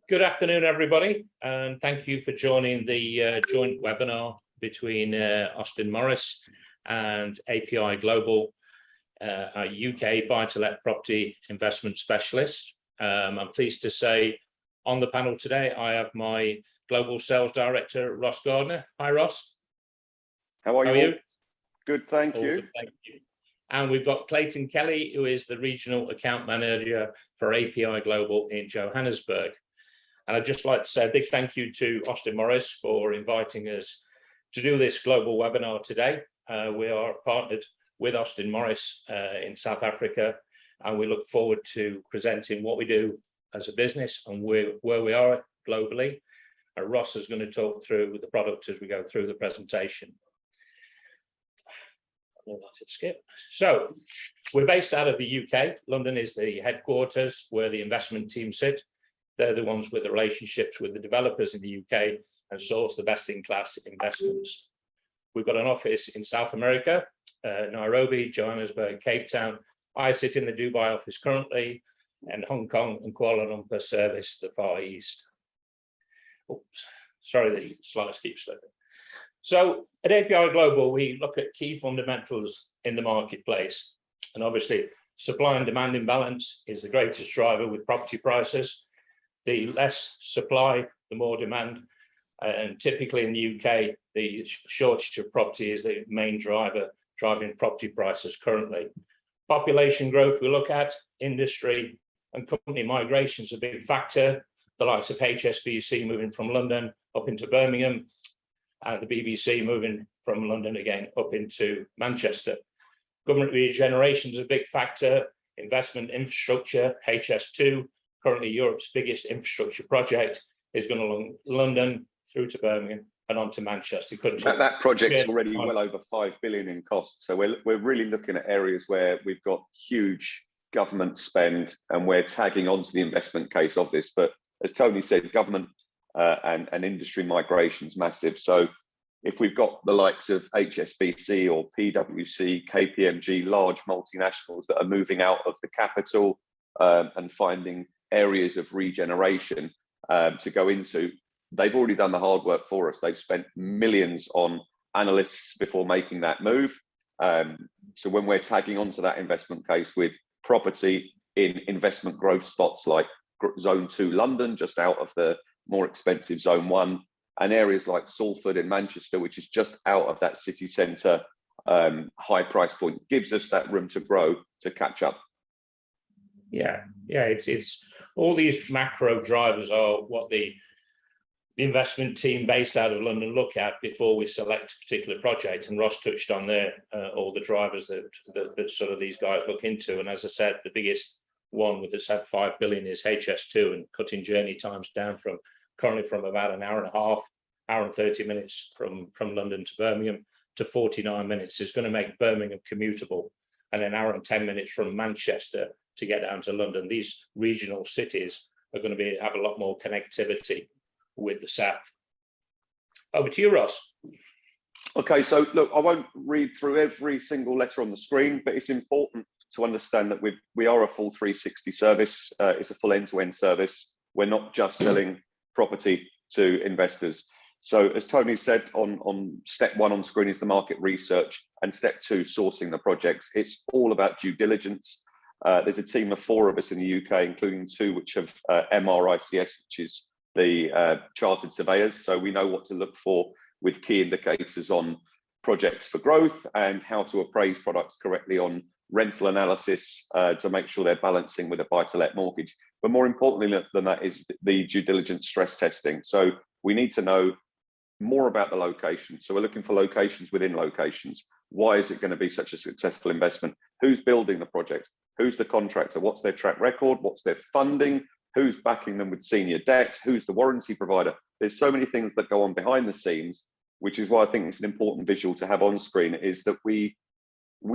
Good afternoon, everybody, and thank you for joining the joint webinar between Austen Morris and API Global, a UK buy-to-let property investment specialist. I'm pleased to say on the panel today, I have my Global Sales Director, Ross Gardner. Hi, Ross. How are you? Good, thank you. Good, thank you. And we've got Clayton Kelly, who is the Regional Account Manager for API Global in Johannesburg. And I'd just like to say a big thank you to Austen Morris for inviting us to do this global webinar today. We are partnered with Austen Morris in South Africa, and we look forward to presenting what we do as a business and where we are globally. Ross is going to talk through the product as we go through the presentation. So we're based out of the UK. London is the headquarters where the investment team sit. They're the ones with the relationships with the developers in the UK and source the best-in-class investments. We've got an office in South America, Nairobi, Johannesburg, Cape Town. I sit in the Dubai office currently, and Hong Kong and Kuala Lumpur service the Far East. Oops, sorry, the slides keep slipping. So at API Global, we look at key fundamentals in the marketplace. And obviously, supply and demand imbalance is the greatest driver with property prices. The less supply, the more demand. And typically in the UK, the shortage of property is the main driver driving property prices currently. Population growth we look at, industry and company migration is a big factor. The likes of HSBC moving from London up into Birmingham, and the BBC moving from London again up into Manchester. Government regeneration is a big factor. Investment infrastructure, HS2, currently Europe's biggest infrastructure project, is going along London through to Birmingham and on to Manchester. That project's already well over 5 billion in cost. So we're really looking at areas where we've got huge government spend and we're tagging onto the investment case of this. But as Tony said, government and industry migration is massive. So if we've got the likes of HSBC or PwC, KPMG, large multinationals that are moving out of the capital and finding areas of regeneration to go into, they've already done the hard work for us. They've spent millions on analysts before making that move. So when we're tagging onto that investment case with property in investment growth spots like Zone 2 London, just out of the more expensive Zone 1, and areas like Salford in Manchester, which is just out of that city centre high price point, gives us that room to grow, to catch up. Yeah, it's all these macro drivers are what the investment team based out of London look at before we select a particular project. And Ross touched on there all the drivers that sort of these guys look into. And as I said, the biggest one with this 5 billion is HS2 and cutting journey times down from currently from about an hour and a half, hour and 30 minutes from London to Birmingham to 49 minutes is going to make Birmingham commutable, and an hour and 10 minutes from Manchester to get down to London. These regional cities are going to have a lot more connectivity with the south. Over to you, Ross. Okay, so look, I won't read through every single letter on the screen, but it's important to understand that we are a full 360 service. It's a full end-to-end service. We're not just selling property to investors. So as Tony said, on step 1 on screen is the market research, and step 2, sourcing the projects. It's all about due diligence. There's a team of 4 of us in the UK, including 2 which have MRICS, which is the chartered surveyors. So we know what to look for with key indicators on projects for growth and how to appraise products correctly on rental analysis to make sure they're balancing with a buy-to-let mortgage. But more importantly than that is the due diligence stress testing. So we need to know more about the location. So we're looking for locations within locations. Why is it going to be such a successful investment? Who's building the project? Who's the contractor? What's their track record? What's their funding? Who's backing them with senior debt? Who's the warranty provider? There's so many things that go on behind the scenes, which is why I think it's an important visual to have on screen, is that we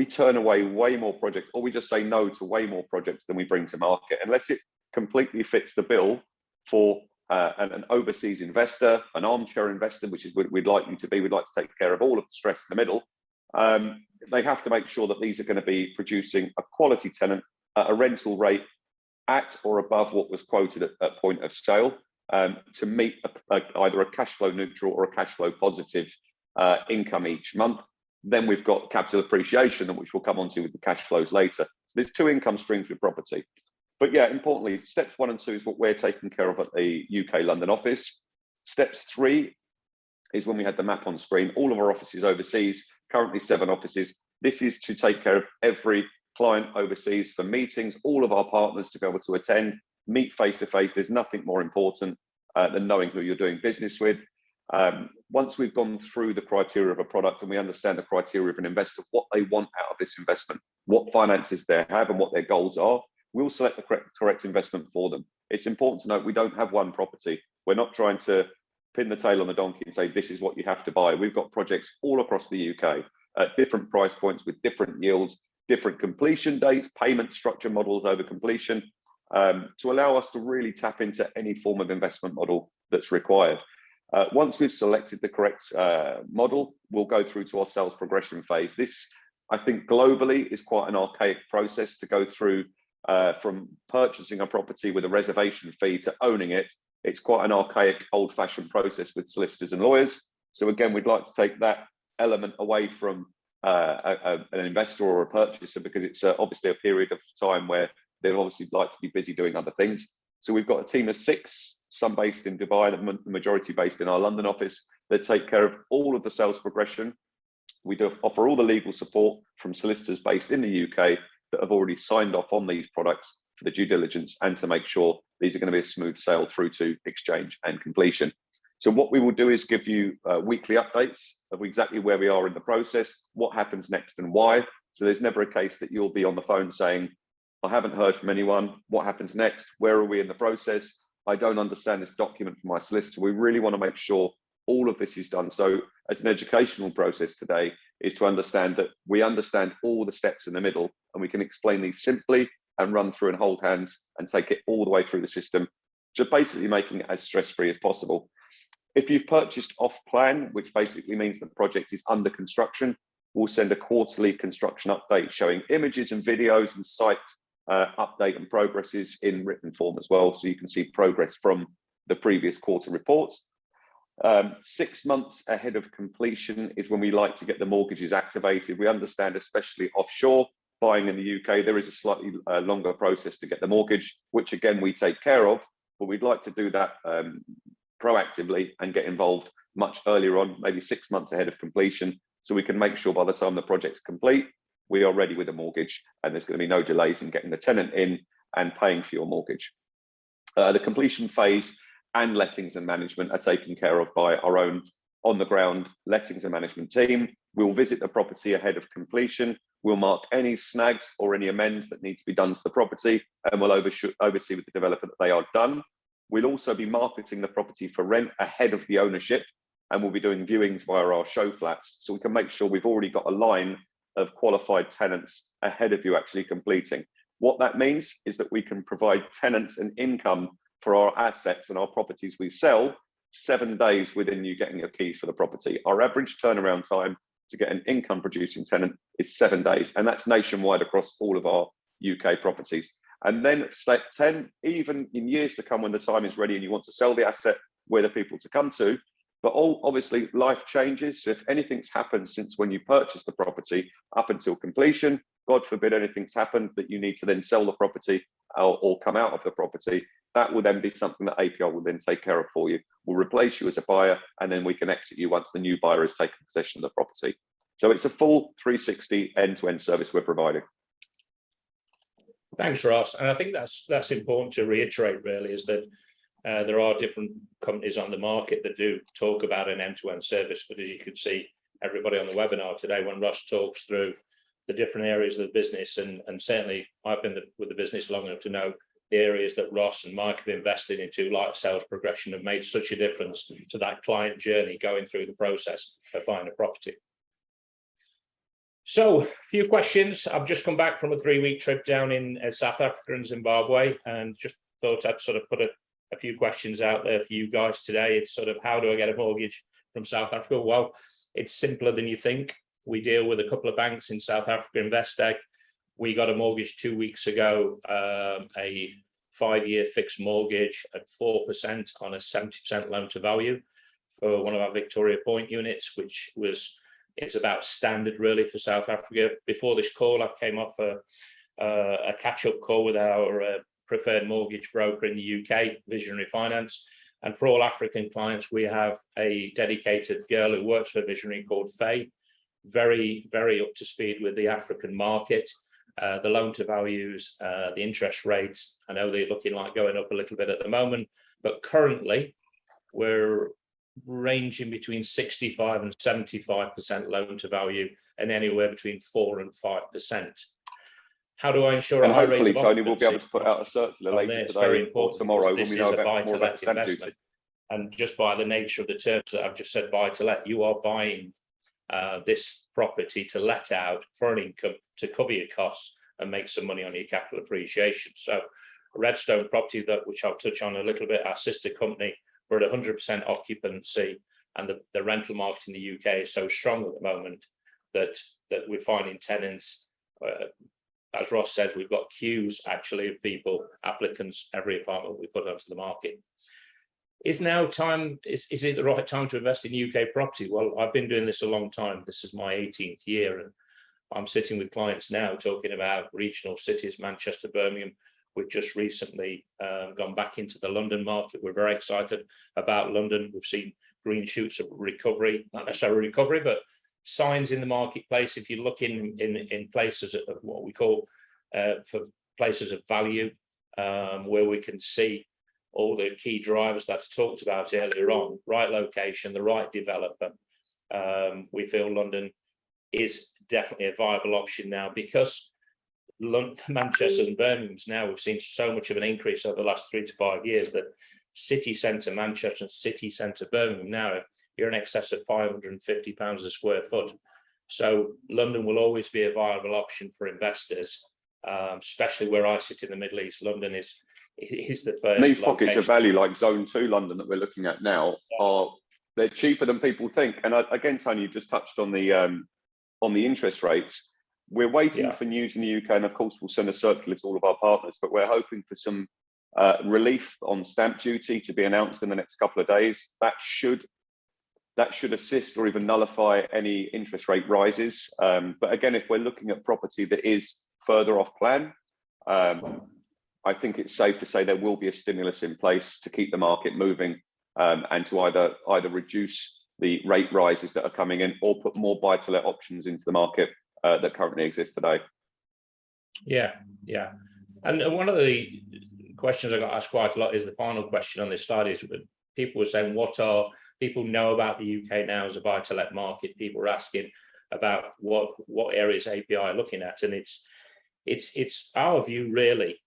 turn away way more projects, or we just say no to way more projects than we bring to market, unless it completely fits the bill for an overseas investor, an armchair investor, which is what we'd like you to be. We'd like to take care of all of the stress in the middle. They have to make sure that these are going to be producing a quality tenant at a rental rate at or above what was quoted at point of sale. to meet either a cash flow neutral or a cash flow positive income each month. Then we've got capital appreciation, which we'll come on to with the cash flows later. So there's two income streams with property. But yeah, importantly, steps 1 and 2 is what we're taking care of at the UK London office. Steps 3 is when we had the map on screen, all of our offices overseas, currently 7 offices. This is to take care of every client overseas for meetings, all of our partners to be able to attend, meet face to face. There's nothing more important than knowing who you're doing business with. Once we've gone through the criteria of a product and we understand the criteria of an investor, what they want out of this investment, what finances they have and what their goals are, we'll select the correct investment for them. It's important to note we don't have one property. We're not trying to pin the tail on the donkey and say, this is what you have to buy. We've got projects all across the UK at different price points with different yields, different completion dates, payment structure models over completion, to allow us to really tap into any form of investment model that's required. Once we've selected the correct model, we'll go through to our sales progression phase. This, I think, globally is quite an archaic process to go through from purchasing a property with a reservation fee to owning it. It's quite an archaic, old-fashioned process with solicitors and lawyers. So again, we'd like to take that element away from an investor or a purchaser, because it's obviously a period of time where they'd obviously like to be busy doing other things. So we've got a team of 6, some based in Dubai, the majority based in our London office, that take care of all of the sales progression. We do offer all the legal support from solicitors based in the UK that have already signed off on these products for the due diligence and to make sure these are going to be a smooth sale through to exchange and completion. So what we will do is give you weekly updates of exactly where we are in the process, what happens next and why. So there's never a case that you'll be on the phone saying, I haven't heard from anyone, what happens next? Where are we in the process? I don't understand this document from my solicitor. We really want to make sure all of this is done. So as an educational process today is to understand that we understand all the steps in the middle and we can explain these simply and run through and hold hands and take it all the way through the system, just basically making it as stress-free as possible. If you've purchased off plan, which basically means the project is under construction, we'll send a quarterly construction update showing images and videos and site update and progresses in written form as well, so you can see progress from the previous quarter reports. 6 months ahead of completion is when we like to get the mortgages activated. We understand, especially offshore, buying in the UK, there is a slightly longer process to get the mortgage, which again, we take care of, but we'd like to do that proactively and get involved much earlier on, maybe 6 months ahead of completion, so we can make sure by the time the project's complete, we are ready with a mortgage and there's going to be no delays in getting the tenant in and paying for your mortgage. The completion phase and lettings and management are taken care of by our own on-the-ground lettings and management team. We'll visit the property ahead of completion. We'll mark any snags or any amends that need to be done to the property, and we'll oversee with the developer that they are done. We'll also be marketing the property for rent ahead of the ownership, and we'll be doing viewings via our show flats, so we can make sure we've already got a line of qualified tenants ahead of you actually completing. What that means is that we can provide tenants an income for our assets and our properties we sell 7 days within you getting your keys for the property. Our average turnaround time to get an income producing tenant is 7 days, and that's nationwide across all of our UK properties. And then step 10, even in years to come when the time is ready and you want to sell the asset, we're the people to come to. But obviously life changes. So if anything's happened since when you purchased the property up until completion, God forbid anything's happened that you need to then sell the property or come out of the property, that will then be something that APR will then take care of for you. We'll replace you as a buyer, and then we can exit you once the new buyer has taken possession of the property. So it's a full 360 end-to-end service we're providing. Thanks, Ross. And I think that's important to reiterate, really, is that there are different companies on the market that do talk about an end-to-end service, but as you could see, everybody on the webinar today, when Ross talks through the different areas of the business, and certainly I've been with the business long enough to know the areas that Ross and Mike have invested into, like sales progression, have made such a difference to that client journey going through the process of buying a property. So, a few questions. I've just come back from a 3-week trip down in South Africa and Zimbabwe, and just thought I'd sort of put a few questions out there for you guys today. It's sort of, how do I get a mortgage from South Africa? Well, it's simpler than you think. We deal with a couple of banks in South Africa, Investec. We got a mortgage 2 weeks ago, a 5-year fixed mortgage at 4% on a 70% loan to value for one of our Victoria Point units, which is about standard really for South Africa. Before this call, I came off a catch-up call with our preferred mortgage broker in the UK, Visionary Finance. And for all African clients, we have a dedicated girl who works for Visionary called Faye, very, very up to speed with the African market. The loan to values, the interest rates, I know they're looking like going up a little bit at the moment, but currently we're ranging between 65 and 75% loan to value and anywhere between 4 and 5%. How do I ensure and a high rate hopefully, of Tony, we'll be able occupancy? to put out a circular later It's very today or important tomorrow when because we this know is a more about buy-to-let stamp duty. investment. And just by the nature of the terms that I've just said, buy-to-let, you are buying this property to let out for an income to cover your costs and make some money on your capital appreciation. So Redstone property, which I'll touch on a little bit, our sister company, we're at 100% occupancy, and the rental market in the UK is so strong at the moment that we're finding tenants, as Ross says, we've got queues actually of people, applicants, every apartment we put onto the market. Is now time, is it the right time to invest in UK property? Well, I've been doing this a long time. This is my 18th year, and I'm sitting with clients now talking about regional cities, Manchester, Birmingham. We've just recently gone back into the London market. We're very excited about London. We've seen green shoots of recovery, not necessarily recovery, but signs in the marketplace. If you look in places of what we call for places of value, where we can see all the key drivers that I talked about earlier on, right location, the right developer, we feel London is definitely a viable option now, because Manchester and Birmingham's now, we've seen so much of an increase over the last 3 to 5 years that city centre Manchester and city centre Birmingham now you're in excess of £550 a square foot. So London will always be a viable option for investors, especially where I sit in the Middle East. London is the first. And these pockets of value, like Zone 2 London that we're looking at now, they're cheaper than people think. And again, Tony, you just touched on the interest rates. We're waiting for news in the UK, and of course we'll send a circular to all of our partners, but we're hoping for some relief on stamp duty to be announced in the next couple of days. That should assist or even nullify any interest rate rises. But again, if we're looking at property that is further off plan, I think it's safe to say there will be a stimulus in place to keep the market moving, and to either reduce the rate rises that are coming in or put more buy-to-let options into the market that currently exist today. Yeah. And one of the questions I got asked quite a lot is the final question on this slide is, people were saying, people know about the UK now as a buy-to-let market. People are asking about what areas API are looking at, and it's our view really,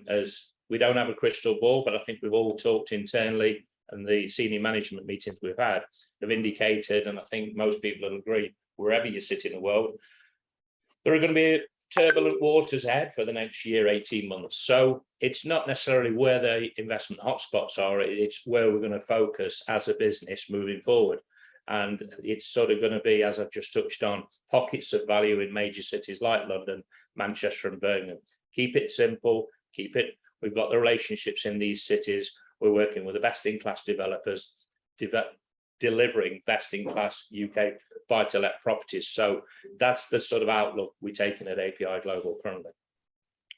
as we don't have a crystal ball, but I think we've all talked internally, and the senior management meetings we've had have indicated, and I think most people will agree, wherever you sit in the world, there are going to be turbulent waters ahead for the next year, 18 months. So it's not necessarily where the investment hotspots are, it's where we're going to focus as a business moving forward. And it's sort of going to be, as I've just touched on, pockets of value in major cities like London, Manchester and Birmingham. Keep it simple, we've got the relationships in these cities. We're working with the best-in-class developers, delivering best-in-class UK buy-to-let properties. So that's the sort of outlook we're taking at API Global currently.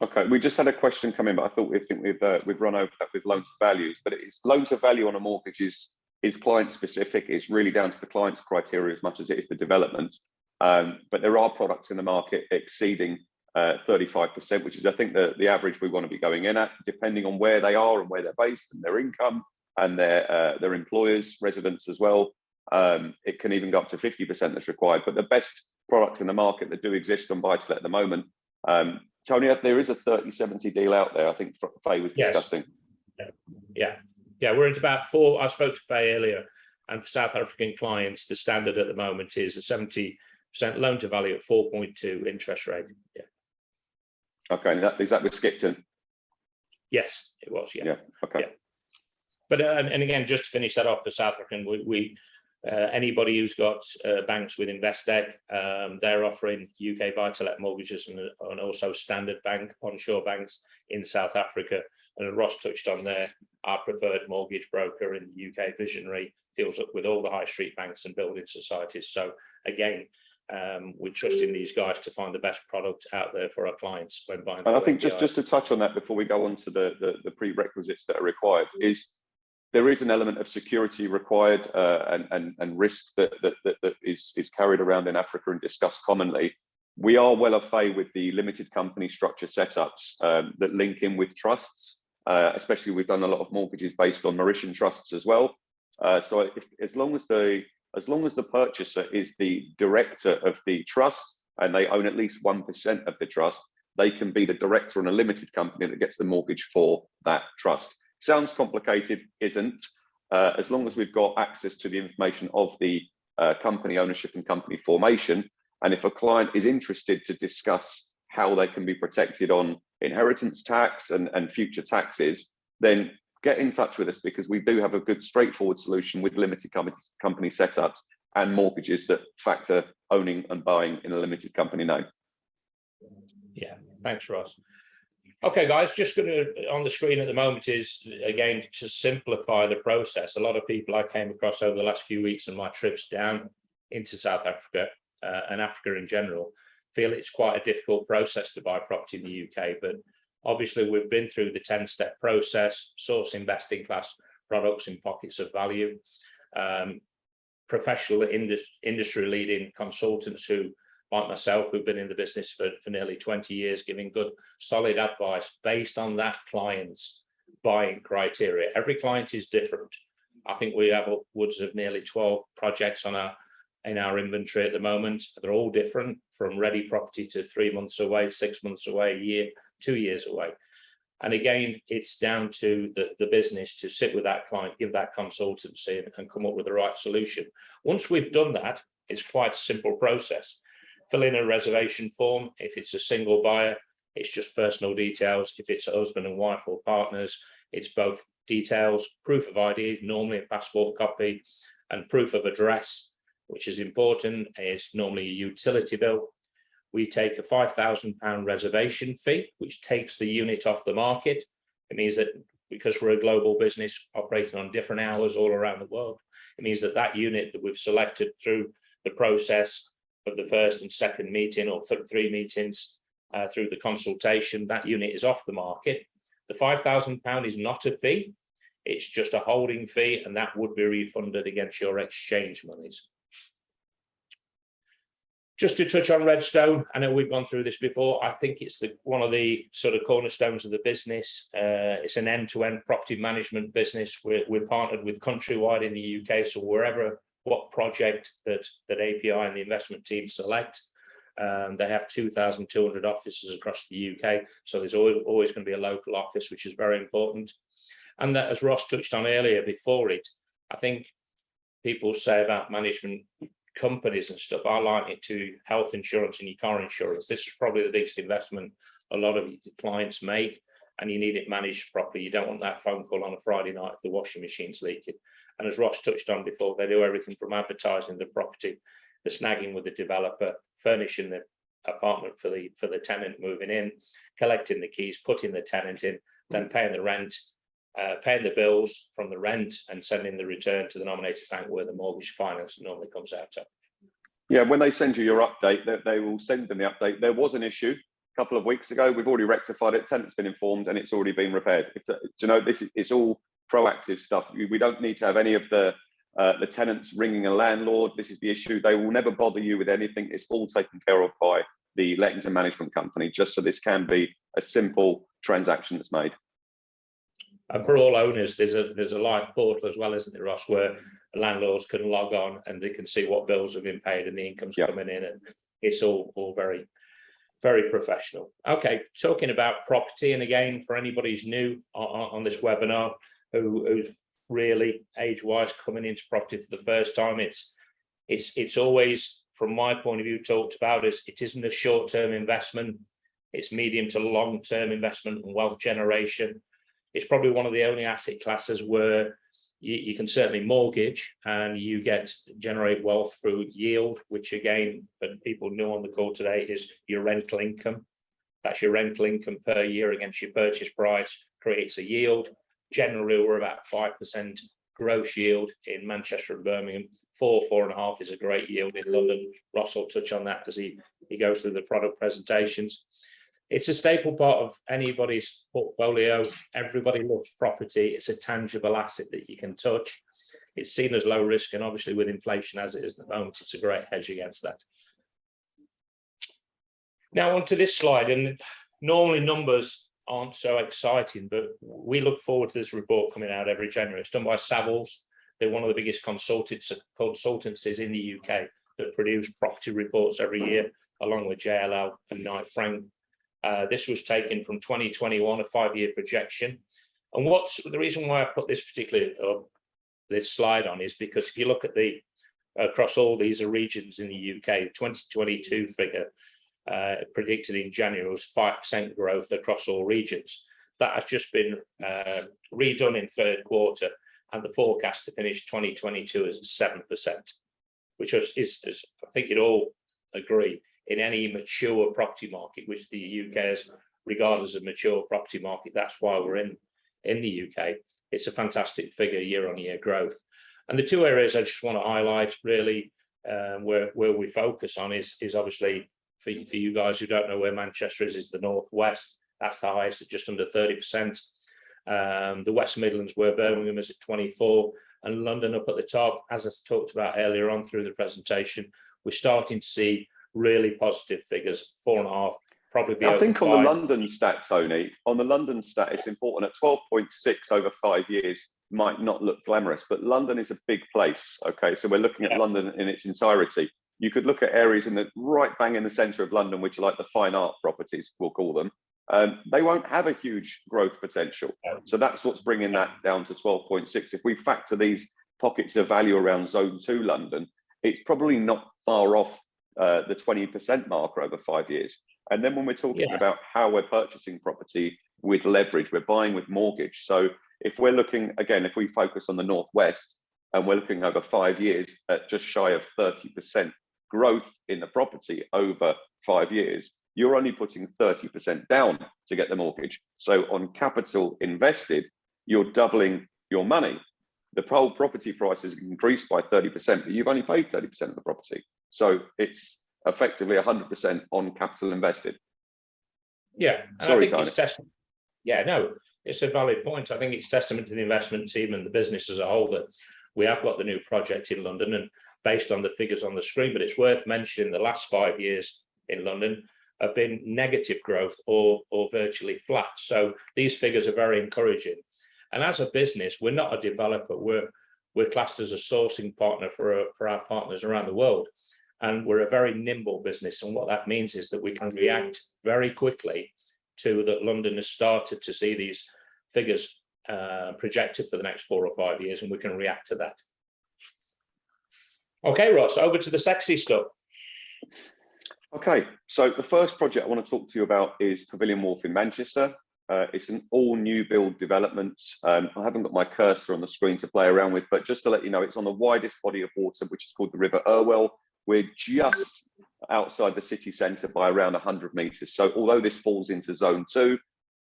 Okay, we just had a question come in, but I thought we've run over that with loan to values. But it's loan to value on a mortgage is client specific. It's really down to the client's criteria as much as it is the development. But there are products in the market exceeding 35%, which is, I think, the average we want to be going in at, depending on where they are and where they're based and their income and their employers, residents as well. It can even go up to 50% that's required. But the best products in the market that do exist on buy-to-let at the moment, Tony, there is a 30-70 deal out there, I think Faye was discussing. Yeah, we're at about 4. I spoke to Faye earlier, and for South African clients, the standard at the moment is a 70% loan to value at 4.2 interest rate. Yeah. Okay, and is that with Skipton? Yes, it was. Yeah. Okay. Yeah. But and again, just to finish that off for South African, Anybody who's got banks with Investec, they're offering UK buy-to-let mortgages and also Standard Bank, onshore banks in South Africa. And as Ross touched on there, our preferred mortgage broker in the UK, Visionary, deals up with all the high street banks and building societies. So again, we're trusting these guys to find the best product out there for our clients when buying. And I think just to touch on that before we go on to the prerequisites that are required, is there is an element of security required and risk that is carried around in Africa and discussed commonly. We are well au fait with the limited company structure setups that link in with trusts, especially we've done a lot of mortgages based on Mauritian trusts as well. So as long as the purchaser is the director of the trust and they own at least 1% of the trust, they can be the director on a limited company that gets the mortgage for that trust. Sounds complicated, isn't. As long as we've got access to the information of the company ownership and company formation, and if a client is interested to discuss how they can be protected on inheritance tax and future taxes, then get in touch with us, because we do have a good straightforward solution with limited company setups and mortgages that factor owning and buying in a limited company name. Yeah, thanks, Ross. Okay, guys, just going to, on the screen at the moment is, again, to simplify the process. A lot of people I came across over the last few weeks and my trips down into South Africa and Africa in general feel it's quite a difficult process to buy property in the UK. But obviously, we've been through the 10-step process, sourcing best-in-class products in pockets of value, professional industry-leading consultants who, like myself, who've been in the business for nearly 20 years, giving good, solid advice based on that client's buying criteria. Every client is different. I think we have upwards of nearly 12 projects in our inventory at the moment. They're all different, from ready property to 3 months away, 6 months away, a year, 2 years away. And again, it's down to the business to sit with that client, give that consultancy and come up with the right solution. Once we've done that, it's quite a simple process. Fill in a reservation form. If it's a single buyer, it's just personal details. If it's a husband and wife or partners, it's both details, proof of ID, normally a passport copy, and proof of address, which is important, is normally a utility bill. We take a £5,000 reservation fee, which takes the unit off the market. It means that because we're a global business operating on different hours all around the world, it means that that unit that we've selected through the process of the first and second meeting, or 3 meetings through the consultation, that unit is off the market. The £5,000 is not a fee, it's just a holding fee, and that would be refunded against your exchange monies. Just to touch on Redstone, I know we've gone through this before. I think it's one of the sort of cornerstones of the business. It's an end-to-end property management business. We're partnered with Countrywide in the UK, so what project that API and the investment team select, they have 2,200 offices across the UK, so there's always going to be a local office, which is very important. And that, as Ross touched on earlier before it, I think people say about management companies and stuff, I like it to health insurance and your car insurance. This is probably the biggest investment a lot of clients make, and you need it managed properly. You don't want that phone call on a Friday night if the washing machine's leaking. And as Ross touched on before, they do everything from advertising the property, the snagging with the developer, furnishing the apartment for the tenant moving in, collecting the keys, putting the tenant in, then paying the rent, paying the bills from the rent, and sending the return to the nominated bank where the mortgage finance normally comes out of. Yeah, when they send you your update, they will send them the update. There was an issue a couple of weeks ago. We've already rectified it. Tenant's been informed, and it's already been repaired. It's all proactive stuff. We don't need to have any of the tenants ringing a landlord. This is the issue. They will never bother you with anything. It's all taken care of by the lettings and management company, just so this can be a simple transaction that's made. And for all owners, there's a live portal as well, isn't there, Ross, where landlords can log on and they can see what bills have been paid and the income's coming in, and it's all very, very professional. Okay, talking about property, and again, for anybody who's new on this webinar, who's really age-wise coming into property for the first time, it's always, from my point of view, talked about as it isn't a short-term investment, it's medium to long-term investment and wealth generation. It's probably one of the only asset classes where you can certainly mortgage, and you generate wealth through yield, which again, for people new on the call today, is your rental income. That's your rental income per year against your purchase price, creates a yield. Generally, we're about 5% gross yield in Manchester and Birmingham. 4.5 is a great yield in London. Ross will touch on that as he goes through the product presentations. It's a staple part of anybody's portfolio. Everybody loves property. It's a tangible asset that you can touch. It's seen as low risk, and obviously with inflation as it is at the moment, it's a great hedge against that. Now onto this slide, and normally numbers aren't so exciting, but we look forward to this report coming out every January. It's done by Savills. They're one of the biggest consultancies in the UK that produce property reports every year, along with JLL and Knight Frank. This was taken from 2021, a 5-year projection. And what's the reason why I put this particular this slide on is because if you look at the across all these regions in the UK, 2022 figure predicted in January was 5% growth across all regions. That has just been redone in third quarter, and the forecast to finish 2022 is 7%, which is I think you'd all agree, in any mature property market, which the UK is regarded as a mature property market, that's why we're in the UK. It's a fantastic figure, year-on-year growth. And the two areas I just want to highlight really where we focus on is obviously for you guys who don't know where Manchester is the Northwest. That's the highest at just under 30%. The West Midlands, where Birmingham is at 24%, and London up at the top. As I talked about earlier on through the presentation, we're starting to see really positive figures, 4.5, probably. I think on the London stat, Tony, on the London stat, it's important. At 12.6 over 5 years might not look glamorous, but London is a big place. Okay, so we're looking at London in its entirety. You could look at areas in the right bang in the centre of London, which are like the fine art properties, we'll call them. They won't have a huge growth potential. So that's what's bringing that down to 12.6. If we factor these pockets of value around Zone 2 London, it's probably not far off the 20% marker over 5 years. And then when we're talking about how we're purchasing property with leverage, we're buying with mortgage. So if we're looking, again, if we focus on the Northwest and we're looking over 5 years at just shy of 30% growth in the property over 5 years, you're only putting 30% down to get the mortgage. So on capital invested, you're doubling your money. The whole property price has increased by 30%, but you've only paid 30% of the property. So it's effectively 100% on capital invested. Yeah, and sorry, I think it's it's a valid point. I think it's testament to the investment team and the business as a whole that we have got the new project in London, and based on the figures on the screen. But it's worth mentioning the last 5 years in London have been negative growth or virtually flat. So these figures are very encouraging. And as a business, we're not a developer. We're classed as a sourcing partner for our partners around the world. And we're a very nimble business. And what that means is that we can react very quickly to that. London has started to see these figures projected for the next 4 or 5 years, and we can react to that. Okay, Ross, over to the sexy stuff. Okay, so the first project I want to talk to you about is Pavilion Wharf in Manchester. It's an all new build development. I haven't got my cursor on the screen to play around with, but just to let you know, it's on the widest body of water, which is called the River Irwell. We're just outside the city centre by around 100 metres. So although this falls into Zone 2,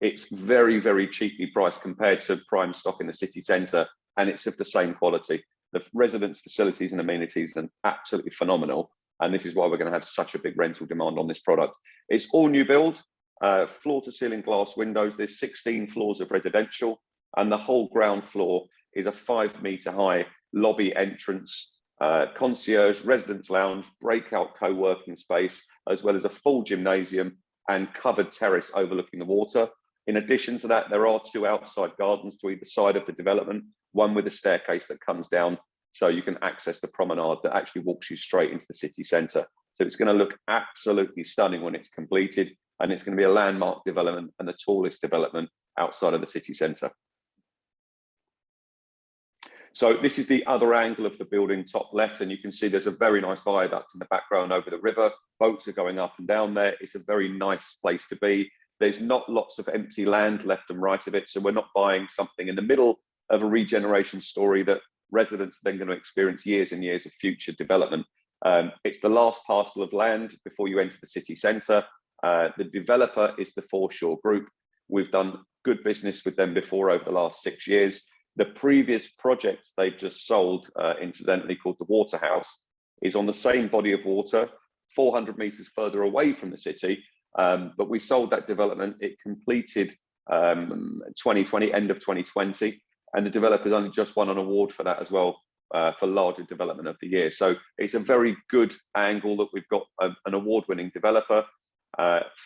it's very, very cheaply priced compared to prime stock in the city centre, and it's of the same quality. The residents' facilities and amenities are absolutely phenomenal, and this is why we're going to have such a big rental demand on this product. It's all new build, floor-to-ceiling glass windows. There's 16 floors of residential, and the whole ground floor is a 5-metre high lobby entrance, concierge, residence lounge, breakout co-working space, as well as a full gymnasium and covered terrace overlooking the water. In addition to that, there are 2 outside gardens to either side of the development, one with a staircase that comes down so you can access the promenade that actually walks you straight into the city centre. So it's going to look absolutely stunning when it's completed, and it's going to be a landmark development and the tallest development outside of the city centre. So this is the other angle of the building, top left, and you can see there's a very nice viaduct in the background over the river. Boats are going up and down there. It's a very nice place to be. There's not lots of empty land left and right of it, so we're not buying something in the middle of a regeneration story that residents are then going to experience years and years of future development. It's the last parcel of land before you enter the city centre. The developer is the Foreshore Group. We've done good business with them before over the last 6 years. The previous project they've just sold, incidentally called the Waterhouse, is on the same body of water, 400 metres further away from the city. But we sold that development. It completed 2020, end of 2020. And the developer's only just won an award for that as well, for larger development of the year. So it's a very good angle that we've got an award-winning developer,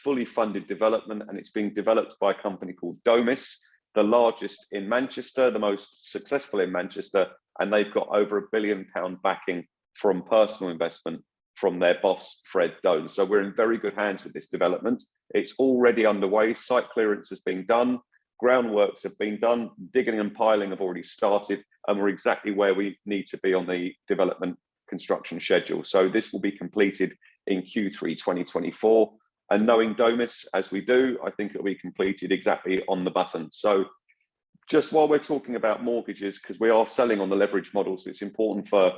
fully funded development, and it's being developed by a company called Domus, the largest in Manchester, the most successful in Manchester, and they've got over £1 billion backing from personal investment from their boss, Fred Doan. So we're in very good hands with this development. It's already underway. Site clearance has been done. Groundworks have been done. Digging and piling have already started, and we're exactly where we need to be on the development construction schedule. So this will be completed in Q3 2024. And knowing Domus as we do, I think it'll be completed exactly on the button. So just while we're talking about mortgages, because we are selling on the leverage model, so it's important for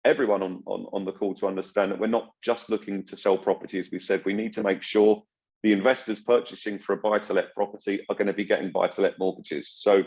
everyone on the call to understand that we're not just looking to sell property. As we said, we need to make sure the investors purchasing for a buy-to-let property are going to be getting buy-to-let mortgages. So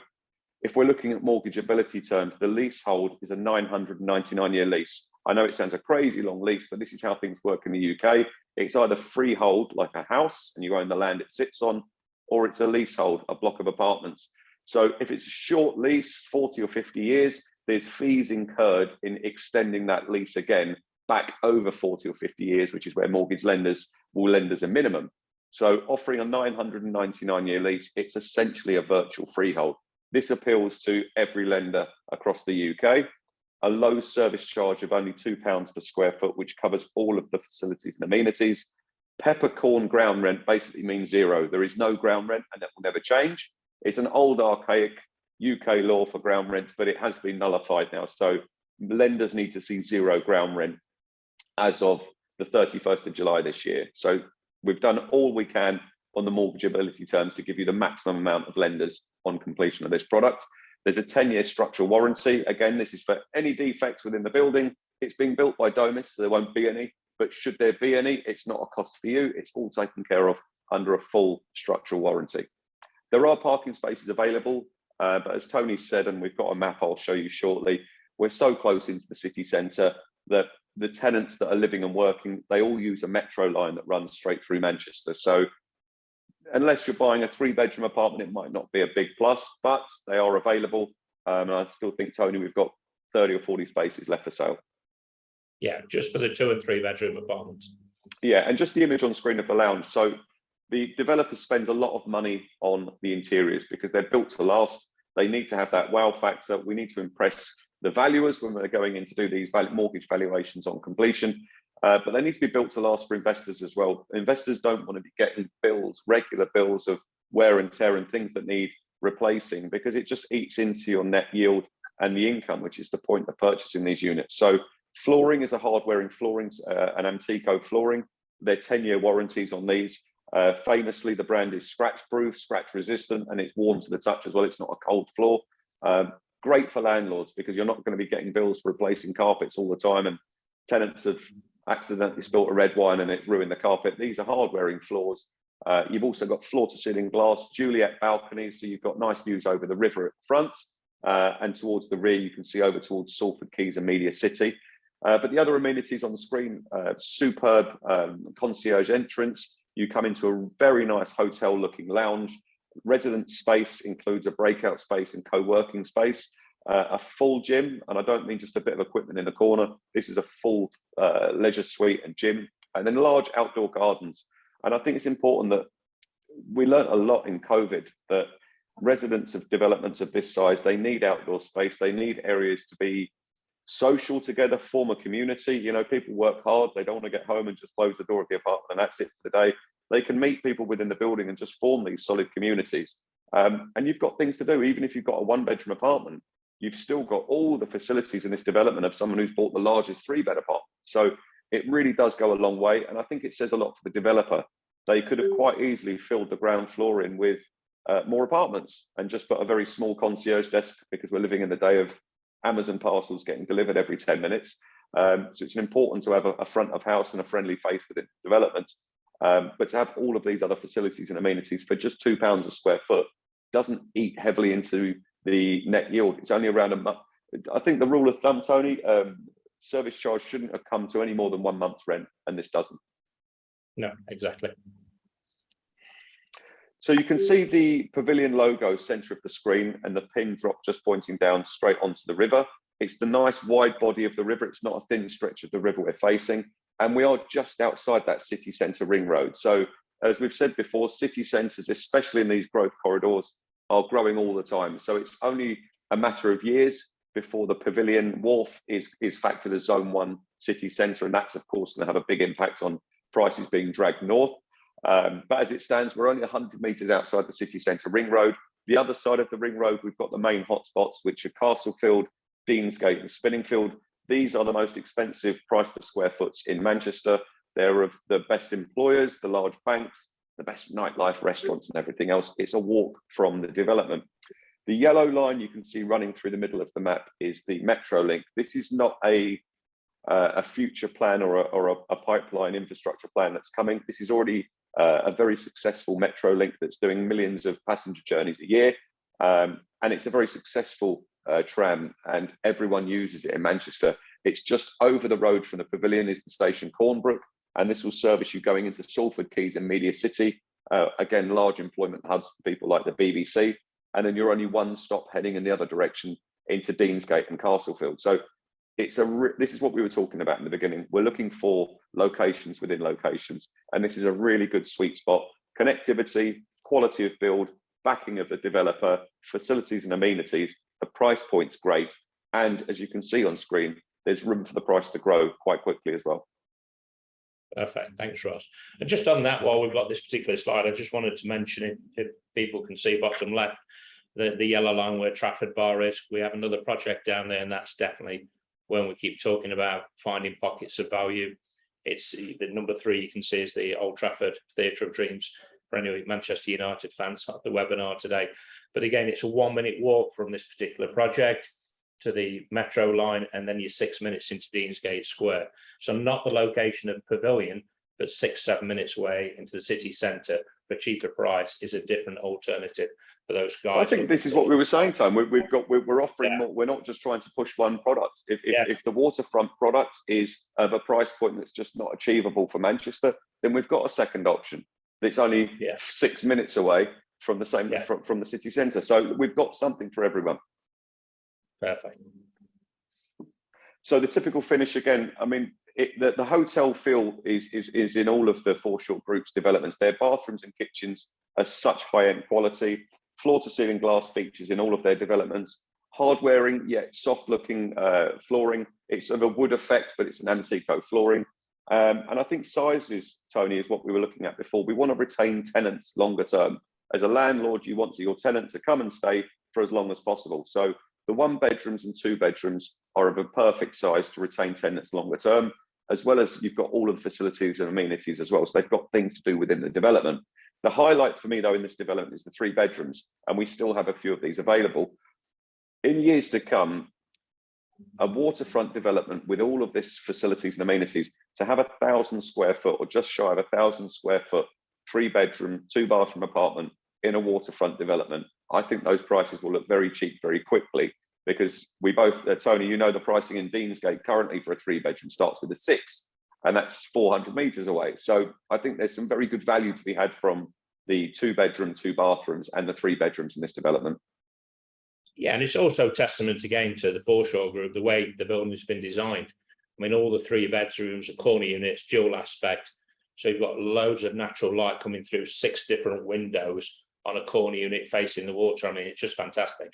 if we're looking at mortgageability terms, the leasehold is a 999-year lease. I know it sounds a crazy long lease, but this is how things work in the UK. It's either freehold, like a house, and you own the land it sits on, or it's a leasehold, a block of apartments. So if it's a short lease, 40 or 50 years, there's fees incurred in extending that lease again back over 40 or 50 years, which is where mortgage lenders will lend as a minimum. So offering a 999-year lease, it's essentially a virtual freehold. This appeals to every lender across the UK. A low service charge of only £2 per square foot, which covers all of the facilities and amenities. Peppercorn ground rent basically means zero. There is no ground rent, and that will never change. It's an old, archaic UK law for ground rent, but it has been nullified now. So lenders need to see zero ground rent as of the 31st of July this year. So we've done all we can on the mortgageability terms to give you the maximum amount of lenders on completion of this product. There's a 10-year structural warranty. Again, this is for any defects within the building. It's being built by Domus, so there won't be any. But should there be any, it's not a cost for you. It's all taken care of under a full structural warranty. There are parking spaces available, but as Tony said, and we've got a map I'll show you shortly, we're so close into the city centre that the tenants that are living and working, they all use a metro line that runs straight through Manchester. So unless you're buying a 3-bedroom apartment, it might not be a big plus, but they are available. And I still think, Tony, we've got 30 or 40 spaces left for sale. Yeah, just for the 2- and 3-bedroom apartments. Yeah, and just the image on screen of the lounge. So the developer spends a lot of money on the interiors because they're built to last. They need to have that wow factor. We need to impress the valuers when we're going in to do these mortgage valuations on completion. But they need to be built to last for investors as well. Investors don't want to be getting bills, regular bills of wear and tear and things that need replacing, because it just eats into your net yield and the income, which is the point of purchasing these units. So flooring is a hard-wearing flooring, an Antico flooring. They're 10-year warranties on these. Famously, the brand is scratch-proof, scratch-resistant, and it's warm to the touch as well. It's not a cold floor. Great for landlords because you're not going to be getting bills for replacing carpets all the time, and tenants have accidentally spilt a red wine and it's ruined the carpet. These are hard-wearing floors. You've also got floor-to-ceiling glass, Juliet balconies, so you've got nice views over the river at the front, and towards the rear you can see over towards Salford Quays and Media City. But the other amenities on the screen, superb concierge entrance. You come into a very nice hotel-looking lounge. Resident space includes a breakout space and co-working space, a full gym, and I don't mean just a bit of equipment in the corner. This is a full leisure suite and gym, and then large outdoor gardens. And I think it's important that we learned a lot in COVID that residents of developments of this size, they need outdoor space. They need areas to be social together, form a community. You know, people work hard. They don't want to get home and just close the door of the apartment and that's it for the day. They can meet people within the building and just form these solid communities. And you've got things to do. Even if you've got a 1-bedroom apartment, you've still got all the facilities in this development of someone who's bought the largest 3-bed apartment. So it really does go a long way. And I think it says a lot for the developer. They could have quite easily filled the ground floor in with more apartments and just put a very small concierge desk, because we're living in the day of Amazon parcels getting delivered every 10 minutes. So it's important to have a front of house and a friendly face within development. But to have all of these other facilities and amenities for just £2 a square foot doesn't eat heavily into the net yield. It's only around a month. I think the rule of thumb, Tony, service charge shouldn't have come to any more than 1 month's rent, and this doesn't. No, exactly. So you can see the Pavilion logo center of the screen and the pin drop just pointing down straight onto the river. It's the nice wide body of the river. It's not a thin stretch of the river we're facing. And we are just outside that city centre ring road. So as we've said before, city centres, especially in these growth corridors, are growing all the time. So it's only a matter of years before the Pavilion Wharf is factored as Zone 1 city centre. And that's, of course, going to have a big impact on prices being dragged north. But as it stands, we're only 100 metres outside the city centre ring road. The other side of the ring road, we've got the main hotspots, which are Castlefield, Deansgate and Spinningfield. These are the most expensive price per square foot in Manchester. They're of the best employers, the large banks, the best nightlife, restaurants and everything else. It's a walk from the development. The yellow line you can see running through the middle of the map is the Metro link. This is not a future plan or a pipeline infrastructure plan that's coming. This is already a very successful Metro link that's doing millions of passenger journeys a year. And it's a very successful tram, and everyone uses it in Manchester. It's just over the road from the Pavilion is the station Cornbrook, and this will service you going into Salford Quays and Media City. Again, large employment hubs for people like the BBC. And then you're only one stop heading in the other direction into Deansgate and Castlefield. So it's this is what we were talking about in the beginning. We're looking for locations within locations, and this is a really good sweet spot. Connectivity, quality of build, backing of the developer, facilities and amenities. The price point's great, and as you can see on screen, there's room for the price to grow quite quickly as well. Perfect, thanks, Ross. And just on that, while we've got this particular slide, I just wanted to mention, if people can see bottom left, the yellow line where Trafford Bar is. We have another project down there, and that's definitely when we keep talking about finding pockets of value. It's the number 3 you can see is the Old Trafford Theatre of Dreams. For any Manchester United fans at the webinar today. But again, it's a 1-minute walk from this particular project to the Metro line, and then you're 6 minutes into Deansgate Square. So not the location of Pavilion, but 6-7 minutes away into the city centre for cheaper price is a different alternative for those guys. I think this is what we were saying, Tom. We're offering more. We're not just trying to push one product. If the waterfront product is of a price point that's just not achievable for Manchester, then we've got a second option. It's only 6 minutes away from the same from the city centre. So we've got something for everyone. Perfect. So the typical finish again, I mean, the hotel feel is in all of the Foreshore Group's developments. Their bathrooms and kitchens are such high-end quality, floor-to-ceiling glass features in all of their developments, hard-wearing yet soft-looking flooring. It's of a wood effect, but it's an Antico flooring. And I think sizes, Tony, is what we were looking at before. We want to retain tenants longer term. As a landlord, you want your tenant to come and stay for as long as possible. So the 1-bedrooms and 2-bedrooms are of a perfect size to retain tenants longer term, as well as you've got all of the facilities and amenities as well. So they've got things to do within the development. The highlight for me, though, in this development is the 3 bedrooms, and we still have a few of these available. In years to come, a waterfront development with all of this facilities and amenities, to have 1,000 square foot or just shy of 1,000 square foot, 3-bedroom, 2-bathroom apartment in a waterfront development, I think those prices will look very cheap very quickly, because we both, Tony, you know, the pricing in Deansgate currently for a 3-bedroom starts with a 6, and that's 400 metres away. So I think there's some very good value to be had from the 2-bedroom, 2 bathrooms and the 3 bedrooms in this development. Yeah, and it's also testament again to the Foreshore Group, the way the building has been designed. I mean, all the 3 bedrooms are corner units, dual aspect. So you've got loads of natural light coming through 6 different windows on a corner unit facing the water. I mean, it's just fantastic.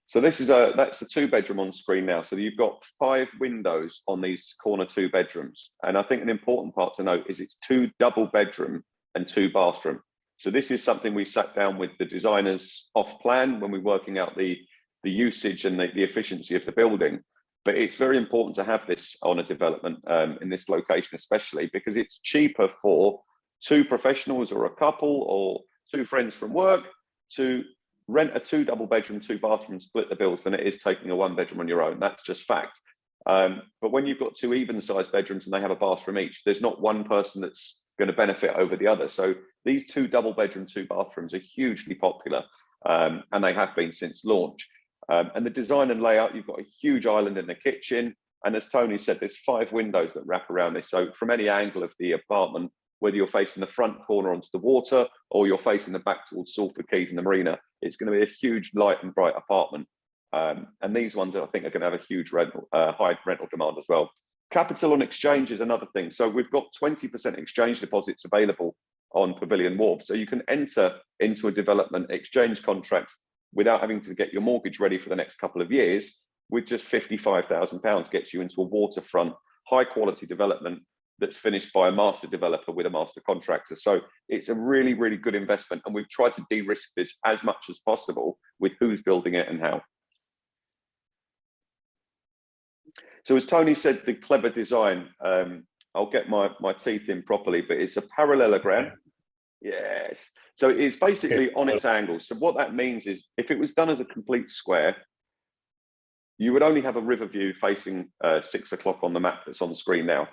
So this is that's the 2-bedroom on screen now. So you've got 5 windows on these corner 2 bedrooms. And I think an important part to note is it's 2 double-bedroom and 2 bathroom. So this is something we sat down with the designers off plan when we're working out the usage and the efficiency of the building. But it's very important to have this on a development in this location, especially because it's cheaper for two professionals or a couple or two friends from work to rent a 2 double bedroom, 2 bathroom, split the bills than it is taking a 1 bedroom on your own. That's just fact. But when you've got 2 even sized bedrooms and they have a bathroom each, there's not one person that's going to benefit over the other. So these 2 double bedroom, 2 bathrooms are hugely popular, and they have been since launch. And the design and layout, you've got a huge island in the kitchen. And as Tony said, there's 5 windows that wrap around this. So from any angle of the apartment, whether you're facing the front corner onto the water or you're facing the back towards Salford Quays and the marina, it's going to be a huge light and bright apartment. And these ones, I think, are going to have a huge high rental demand as well. Capital on exchange is another thing. So we've got 20% exchange deposits available on Pavilion Wharf. So you can enter into a development exchange contract without having to get your mortgage ready for the next couple of years. With just £55,000 gets you into a waterfront, high quality development that's finished by a master developer with a master contractor. So it's a really, really good investment. And we've tried to de-risk this as much as possible with who's building it and how. So as Tony said, the clever design, I'll get my teeth in properly, but it's a parallelogram. Yes. So it's basically on its angle. So what that means is if it was done as a complete square, you would only have a river view facing 6 o'clock on the map that's on the screen now.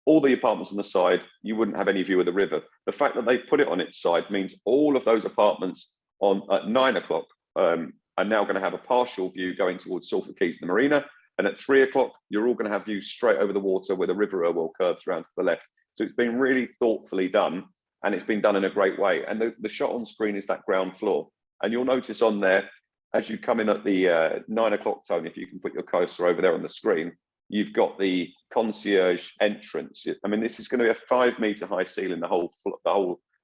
All the apartments on the side, you wouldn't have any view of the river. The fact that they put it on its side means all of those apartments at 9 o'clock are now going to have a partial view going towards Salford Quays and the marina. And at 3 o'clock, you're all going to have views straight over the water where the river Irwell curves around to the left. So it's been really thoughtfully done, and it's been done in a great way. And the shot on screen is that ground floor. And you'll notice on there, as you come in at the 9 o'clock tone, if you can put your cursor over there on the screen, you've got the concierge entrance. I mean, this is going to be a 5 meter high ceiling, the whole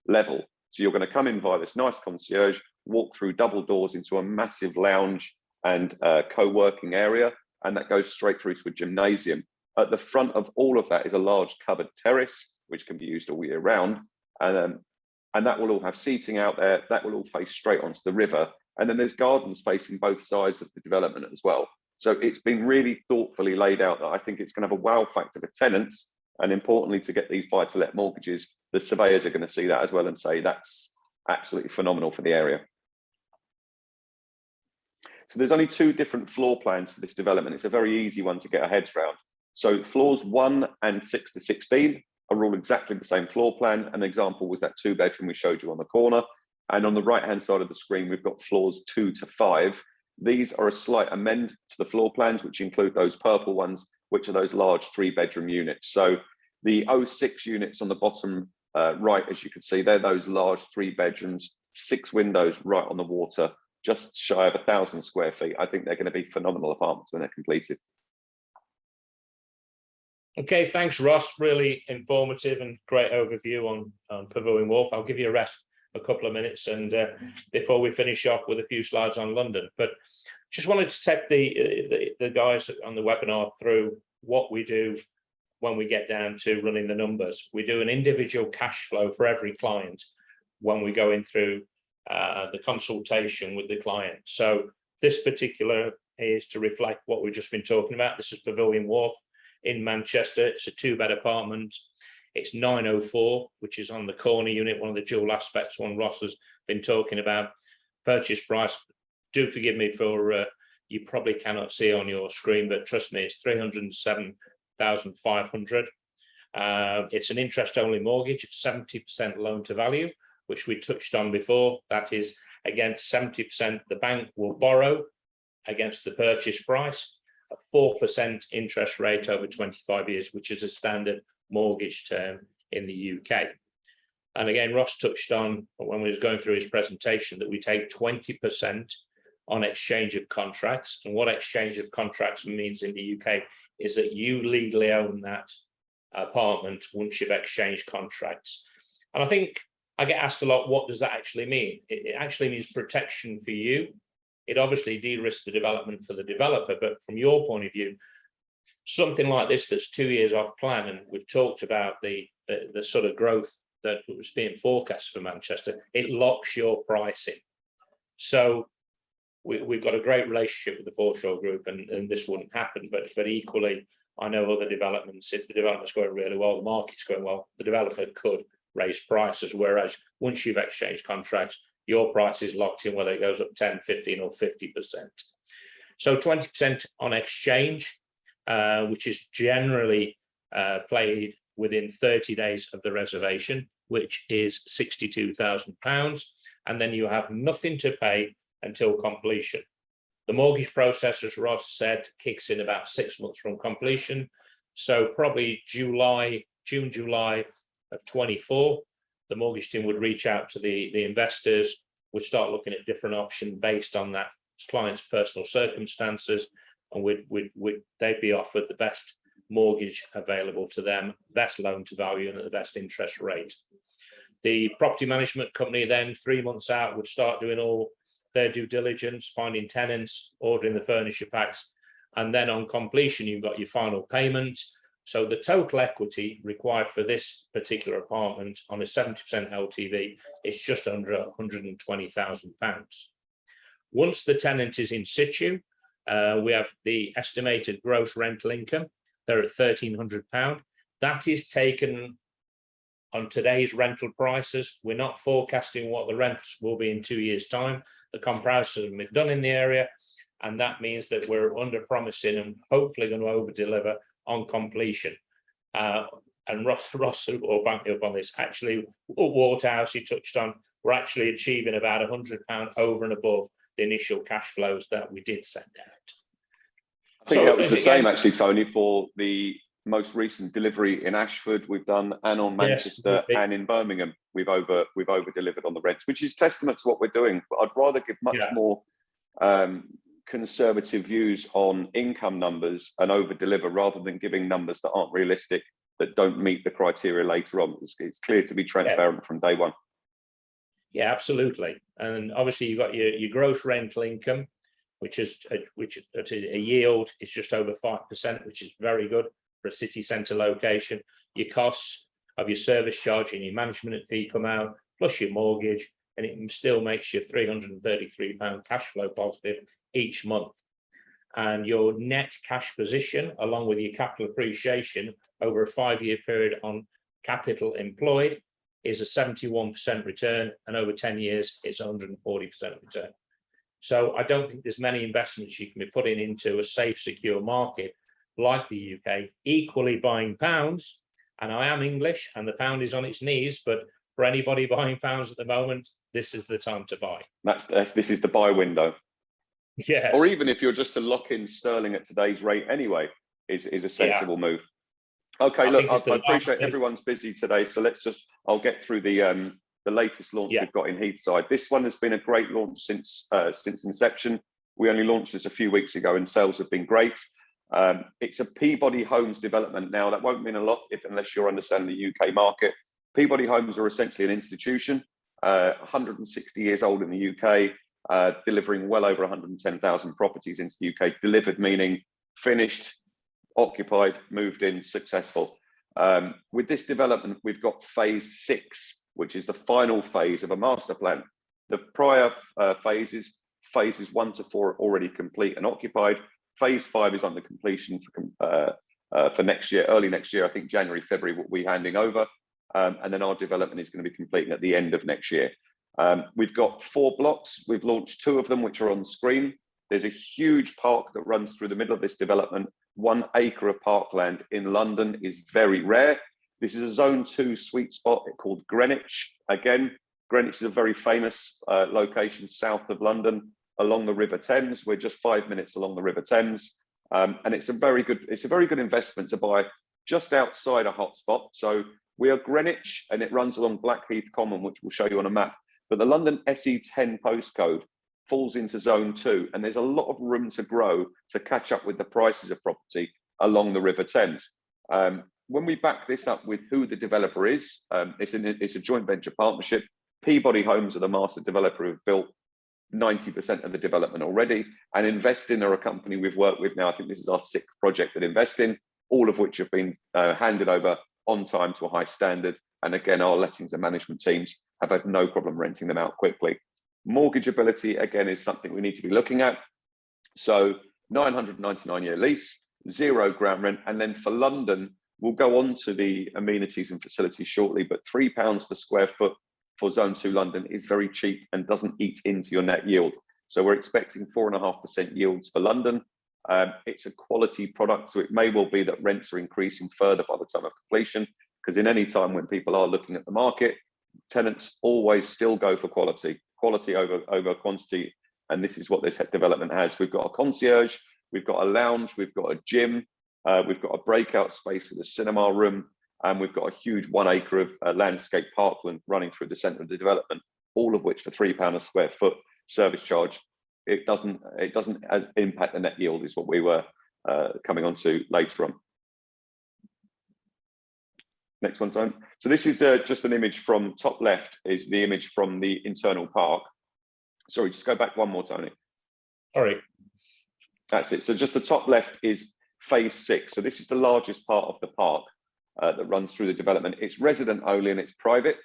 level. So you're going to come in via this nice concierge, walk through double doors into a massive lounge and co-working area. And that goes straight through to a gymnasium. At the front of all of that is a large covered terrace, which can be used all year round. And that will all have seating out there. That will all face straight onto the river. And then there's gardens facing both sides of the development as well. So it's been really thoughtfully laid out that I think it's going to have a wow factor for tenants. And importantly, to get these buy-to-let mortgages, the surveyors are going to see that as well and say that's absolutely phenomenal for the area. So there's only 2 different floor plans for this development. It's a very easy one to get our heads around. So floors 1 and 6 to 16 are all exactly the same floor plan. An example was that 2 bedroom we showed you on the corner. And on the right-hand side of the screen, we've got floors 2 to 5. These are a slight amend to the floor plans, which include those purple ones, which are those large 3 bedroom units. So the 06 units on the bottom right, as you can see, they're those large 3 bedrooms, 6 windows right on the water, just shy of 1,000 square feet. I think they're going to be phenomenal apartments when they're completed. Okay, thanks, Ross. Really informative and great overview on Pavilion Wharf. I'll give you a couple of minutes and before we finish off with a few slides on London. But just wanted to take the guys on the webinar through what we do when we get down to running the numbers. We do an individual cash flow for every client when we go in through the consultation with the client. So this particular is to reflect what we've just been talking about. This is Pavilion Wharf in Manchester. It's a 2-bed apartment. It's 904, which is on the corner unit, one of the dual aspects one Ross has been talking about. Purchase price, do forgive me for, you probably cannot see on your screen, but trust me, it's 307,500. It's an interest-only mortgage, 70% loan to value, which we touched on before. That is, against 70% the bank will borrow against the purchase price, a 4% interest rate over 25 years, which is a standard mortgage term in the UK. And again, Ross touched on, when we was going through his presentation, that we take 20% on exchange of contracts. And what exchange of contracts means in the UK is that you legally own that apartment once you've exchanged contracts. And I think I get asked a lot, what does that actually mean? It actually means protection for you. It obviously de-risks the development for the developer, but from your point of view, something like this that's 2 years off plan, and we've talked about the sort of growth that was being forecast for Manchester, it locks your pricing. So we've got a great relationship with the Foreshore Group, and this wouldn't happen, but equally, I know other developments, if the development's going really well, the market's going well, the developer could raise prices, whereas once you've exchanged contracts, your price is locked in, whether it goes up 10, 15 or 50%. So 20% on exchange, which is generally played within 30 days of the reservation, which is £62,000. And then you have nothing to pay until completion. The mortgage process, as Ross said, kicks in about 6 months from completion. So probably June, July of 24, the mortgage team would reach out to the investors, would start looking at different options based on that client's personal circumstances, and they'd be offered the best mortgage available to them, best loan to value and at the best interest rate. The property management company then 3 months out would start doing all their due diligence, finding tenants, ordering the furniture packs, and then on completion you've got your final payment. So the total equity required for this particular apartment on a 70% LTV is just under £120,000. Once the tenant is in situ, we have the estimated gross rental income. They're at £1,300. That is taken on today's rental prices. We're not forecasting what the rents will be in 2 years' time. The comparisons have been done in the area, and that means that we're under promising and hopefully going to over deliver on completion. And Ross will back me up on this. Actually, Waterhouse he touched on, we're actually achieving about £100 over and above the initial cash flows that we did send out. I think that was the same actually, Tony, for the most recent delivery in Ashford we've done, and on Manchester, yes, and in Birmingham we've over delivered on the rents, which is testament to what we're doing. But I'd rather give much more conservative views on income numbers and over deliver, rather than giving numbers that aren't realistic, that don't meet the criteria later on. It's clear to be transparent from day one. Yeah, absolutely. And obviously you've got your gross rental income, which at a yield is just over 5%, which is very good for a city centre location. Your costs of your service charge and your management fee come out, plus your mortgage, and it still makes you £333 cash flow positive each month. And your net cash position, along with your capital appreciation over a 5-year period on capital employed, is a 71% return, and over 10 years it's 140% return. So I don't think there's many investments you can be putting into a safe, secure market like the UK, equally buying pounds. And I am English and the pound is on its knees, but for anybody buying pounds at the moment, this is the time to buy. This is the buy window. Yes. Or even if you're just to lock in sterling at today's rate anyway, is a sensible move. Okay, look, I appreciate everyone's busy today, so I'll get through the latest launch we've got in Heathside. This one has been a great launch since inception. We only launched this a few weeks ago and sales have been great. It's a Peabody Homes development. Now, that won't mean a lot unless you're understanding the UK market. Peabody Homes are essentially an institution, 160 years old in the UK, delivering well over 110,000 properties into the UK. Delivered meaning finished, occupied, moved in, successful. With this development, we've got phase 6, which is the final phase of a master plan. The prior phases 1 to 4 are already complete and occupied. Phase 5 is under completion for next year, early next year. I think January, February, we'll be handing over. And then our development is going to be completing at the end of next year. We've got 4 blocks. We've launched 2 of them, which are on screen. There's a huge park that runs through the middle of this development. 1 acre of parkland in London is very rare. This is a zone 2 sweet spot called Greenwich. Again, Greenwich is a very famous location south of London along the River Thames. We're just 5 minutes along the River Thames. And it's a very good investment to buy just outside a hotspot. So we are Greenwich and it runs along Blackheath Common, which we'll show you on a map. But the London SE10 postcode falls into zone 2, and there's a lot of room to grow to catch up with the prices of property along the River Thames. When we back this up with who the developer is, it's a joint venture partnership. Peabody Homes are the master developer who've built 90% of the development already, and Investin are a company we've worked with now. I think this is our 6th project at Investin, all of which have been handed over on time to a high standard. And again, our lettings and management teams have had no problem renting them out quickly. Mortgageability, again, is something we need to be looking at. So 999-year lease, 0 ground rent. And then for London, We'll go on to the amenities and facilities shortly, but £3 per square foot for Zone 2 London is very cheap and doesn't eat into your net yield. So we're expecting 4.5% yields for London. It's a quality product, so it may well be that rents are increasing further by the time of completion, because in any time when people are looking at the market, tenants always still go for quality over quantity. And this is what this development has. We've got a concierge, we've got a lounge, we've got a gym, we've got a breakout space with a cinema room, and we've got a huge 1 acre of landscape parkland running through the centre of the development, all of which for £3 a square foot service charge. It doesn't impact the net yield, is what we were coming on to later on. Next one, Tony. So this is just an image from top left, is the image from the internal park. Sorry, just go back one more, Tony. Sorry. That's it. So just the top left is phase 6. So this is the largest part of the park that runs through the development. It's resident only and it's private.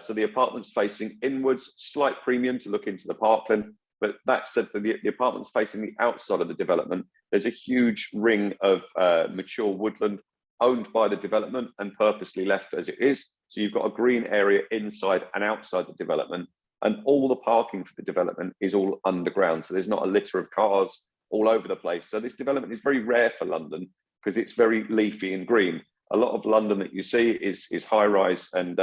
So the apartment's facing inwards, slight premium to look into the parkland. But that said, the apartment's facing the outside of the development. There's a huge ring of mature woodland owned by the development and purposely left as it is. So you've got a green area inside and outside the development, and all the parking for the development is all underground. So there's not a litter of cars all over the place. So this development is very rare for London because it's very leafy and green. A lot of London that you see is high rise and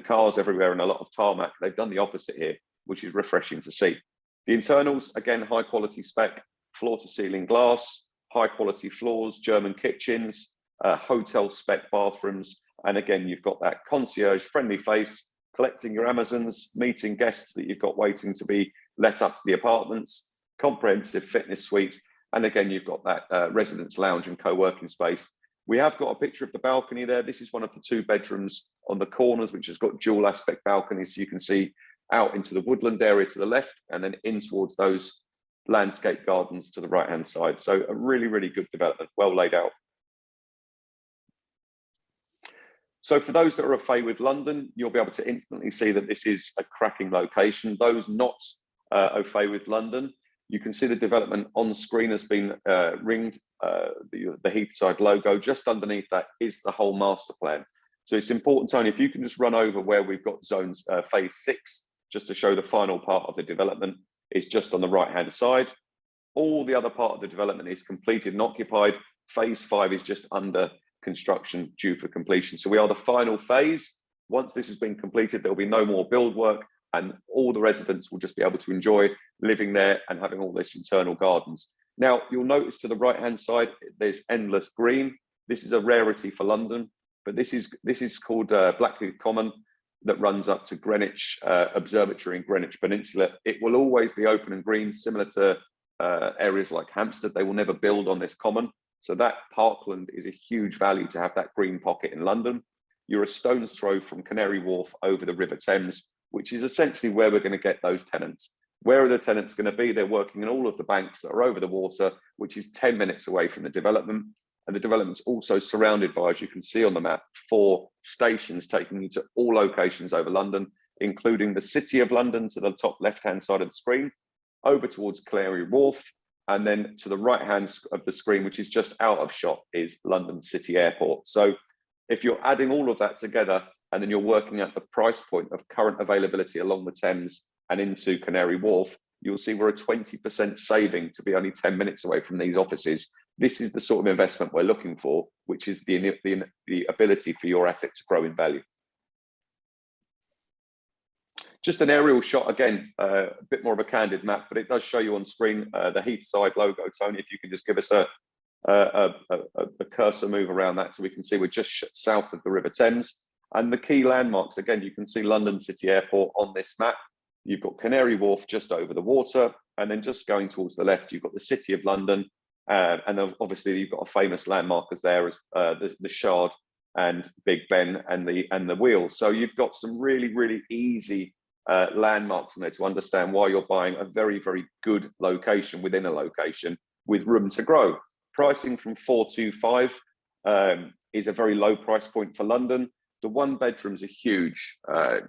cars everywhere and a lot of tarmac. They've done the opposite here, which is refreshing to see. The internals, again, high quality spec, floor to ceiling glass, high quality floors, German kitchens, hotel spec bathrooms. And again, you've got that concierge friendly face, collecting your Amazons, meeting guests that you've got waiting to be let up to the apartments, comprehensive fitness suite. And again, you've got that residence lounge and co-working space. We have got a picture of the balcony there. This is one of the 2 bedrooms on the corners, which has got dual aspect balconies. So you can see out into the woodland area to the left and then in towards those landscape gardens to the right-hand side. So a really, really good development, well laid out. So for those that are au fait with London, you'll be able to instantly see that this is a cracking location. Those not au fait with London, you can see the development on screen has been ringed. The Heathside logo just underneath that is the whole master plan. So it's important, Tony, if you can just run over where we've got zones phase 6, just to show the final part of the development is just on the right-hand side. All the other part of the development is completed and occupied. Phase 5 is just under construction due for completion. So we are the final phase. Once this has been completed, there'll be no more build work and all the residents will just be able to enjoy living there and having all this internal gardens. Now, you'll notice to the right-hand side, there's endless green. This is a rarity for London, but this is called Blackheath Common that runs up to Greenwich Observatory in Greenwich Peninsula. It will always be open and green, similar to areas like Hampstead. They will never build on this common. So that parkland is a huge value to have that green pocket in London. You're a stone's throw from Canary Wharf over the River Thames, which is essentially where we're going to get those tenants. Where are the tenants going to be? They're working in all of the banks that are over the water, which is 10 minutes away from the development. And the development's also surrounded by, as you can see on the map, 4 stations taking you to all locations over London, including the City of London to the top left-hand side of the screen, over towards Canary Wharf, and then to the right-hand of the screen, which is just out of shot, is London City Airport. So if you're adding all of that together, and then you're working at the price point of current availability along the Thames and into Canary Wharf, you'll see we're a 20% saving to be only 10 minutes away from these offices. This is the sort of investment we're looking for, which is the ability for your asset to grow in value. Just an aerial shot, again, a bit more of a candid map, but it does show you on screen the Heathside logo. Tony, if you can just give us a cursor move around that so we can see we're just south of the River Thames. And the key landmarks, again, you can see London City Airport on this map. You've got Canary Wharf just over the water, and then just going towards the left, you've got the City of London, and obviously you've got a famous landmarkers there as the Shard and Big Ben and the Wheel. So you've got some really, really easy landmarks in there to understand why you're buying a very, very good location within a location with room to grow. Pricing from 425 is a very low price point for London. The 1 bedrooms are huge,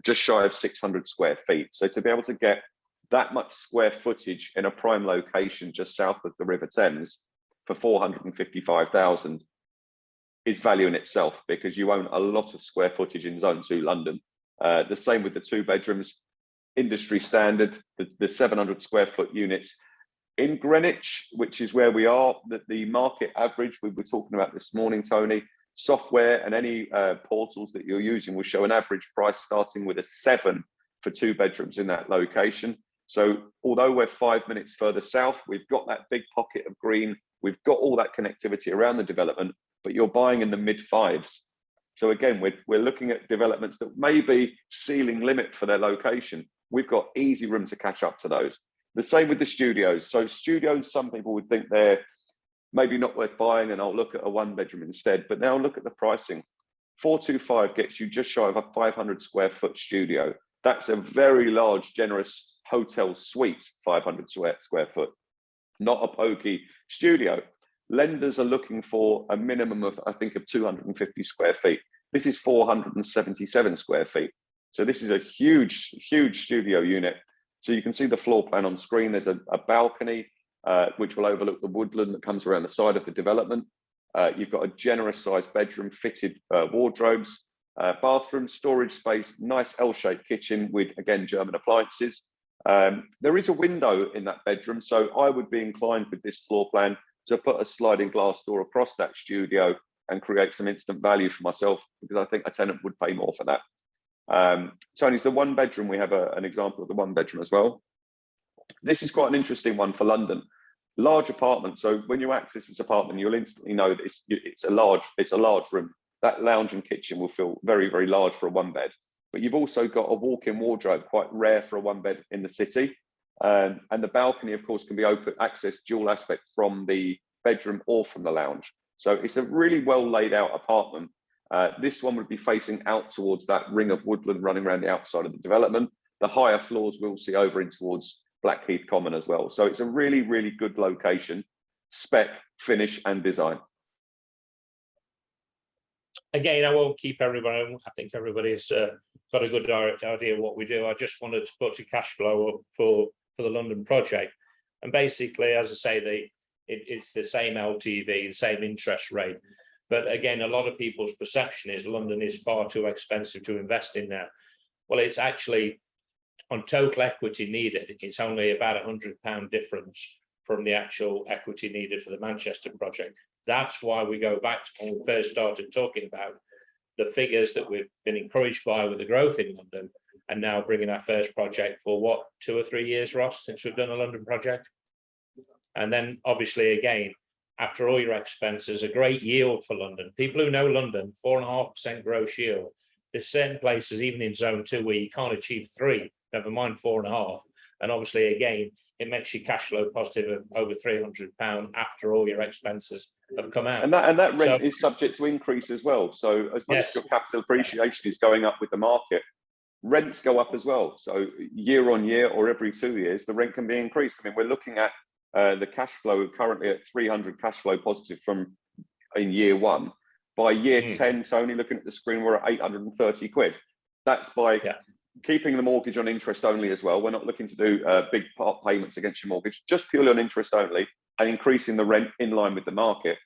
just shy of 600 square feet. So to be able to get that much square footage in a prime location just south of the River Thames for 455,000 is value in itself, because you own a lot of square footage in Zone 2 London. The same with the 2 bedrooms, industry standard, the 700 square foot units. In Greenwich, which is where we are, the market average we were talking about this morning, Tony, software and any portals that you're using will show an average price starting with a 7 for 2 bedrooms in that location. So although we're 5 minutes further south, we've got that big pocket of green, we've got all that connectivity around the development, but you're buying in the mid-5s. So again, we're looking at developments that may be ceiling limit for their location. We've got easy room to catch up to those. The same with the studios. So studios, some people would think they're maybe not worth buying, and I'll look at a 1 bedroom instead. But now look at the pricing. 425 gets you just shy of a 500 square foot studio. That's a very large, generous hotel suite, 500 square foot, not a pokey studio. Lenders are looking for a minimum of, I think, of 250 square feet. This is 477 square feet. So this is a huge, huge studio unit. So you can see the floor plan on screen. There's a balcony, which will overlook the woodland that comes around the side of the development. You've got a generous sized bedroom, fitted wardrobes, bathroom, storage space, nice L-shaped kitchen with, again, German appliances. There is a window in that bedroom. So I would be inclined with this floor plan to put a sliding glass door across that studio and create some instant value for myself, because I think a tenant would pay more for that. Tony's the 1 bedroom. We have an example of the 1 bedroom as well. This is quite an interesting one for London. Large apartment. So when you access this apartment, you'll instantly know that it's a large room. That lounge and kitchen will feel very, very large for a 1 bed. But you've also got a walk-in wardrobe, quite rare for a 1 bed in the city. And the balcony, of course, can be open access dual aspect from the bedroom or from the lounge. So it's a really well laid out apartment. This one would be facing out towards that ring of woodland running around the outside of the development. The higher floors we'll see over in towards Blackheath Common as well. So it's a really, really good location, spec, finish and design. Again, I won't keep everybody. I think everybody's got a good idea of what we do. I just wanted to put a cash flow up for the London project. And basically, as I say, it's the same LTV, the same interest rate. But again, a lot of people's perception is London is far too expensive to invest in now. Well, it's actually, on total equity needed, it's only about £100 difference from the actual equity needed for the Manchester project. That's why we go back to when we first started talking about the figures that we've been encouraged by with the growth in London, and now bringing our first project for what, 2 or 3 years, Ross, since we've done a London project. And then obviously, again, after all your expenses, a great yield for London. People who know London, 4.5% gross yield. There's certain places, even in Zone 2, where you can't achieve 3, never mind 4.5. And obviously, again, it makes you cash flow positive of over £300 after all your expenses have come out. And that rent is subject to increase as well. So as much as your capital appreciation is going up with the market, rents go up as well. So year on year or every 2 years, the rent can be increased. I mean, we're looking at the cash flow currently at 300 cash flow positive from in year 1. By year 10, Tony, looking at the screen, we're at 830 quid. That's by keeping the mortgage on interest only as well. We're not looking to do big part payments against your mortgage, just purely on interest only, and increasing the rent in line with the market.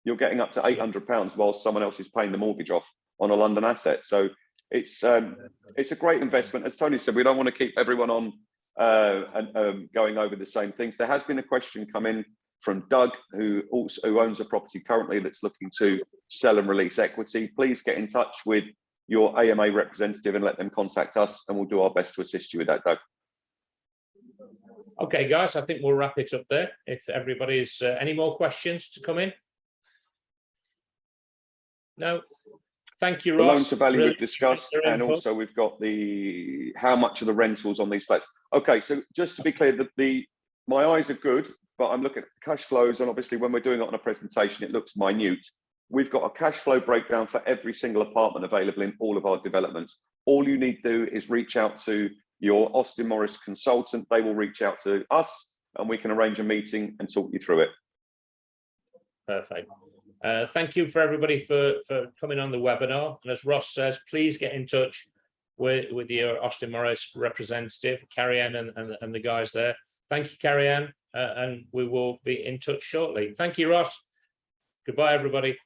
You're getting up to £800 while someone else is paying the mortgage off on a London asset. So it's a great investment. As Tony said, we don't want to keep everyone on and going over the same things. There has been a question come in from Doug, who owns a property currently that's looking to sell and release equity. Please get in touch with your AMA representative and let them contact us, and we'll do our best to assist you with that, Doug. Okay, guys, I think we'll wrap it up there. If everybody's any more questions to come in? No? Thank you, Ross. The loan to value we've discussed, and also we've got the how much of the rentals on these flats. Okay, so just to be clear, my eyes are good, but I'm looking at cash flows, and obviously when we're doing it on a presentation, it looks minute. We've got a cash flow breakdown for every single apartment available in all of our developments. All you need to do is reach out to your Austen Morris consultant. They will reach out to us, and we can arrange a meeting and talk you through it. Perfect. Thank you for everybody for coming on the webinar. And as Ross says, please get in touch with your Austen Morris representative, Carrie-Anne, and the guys there. Thank you, Carrie-Anne, and we will be in touch shortly. Thank you, Ross. Goodbye, everybody.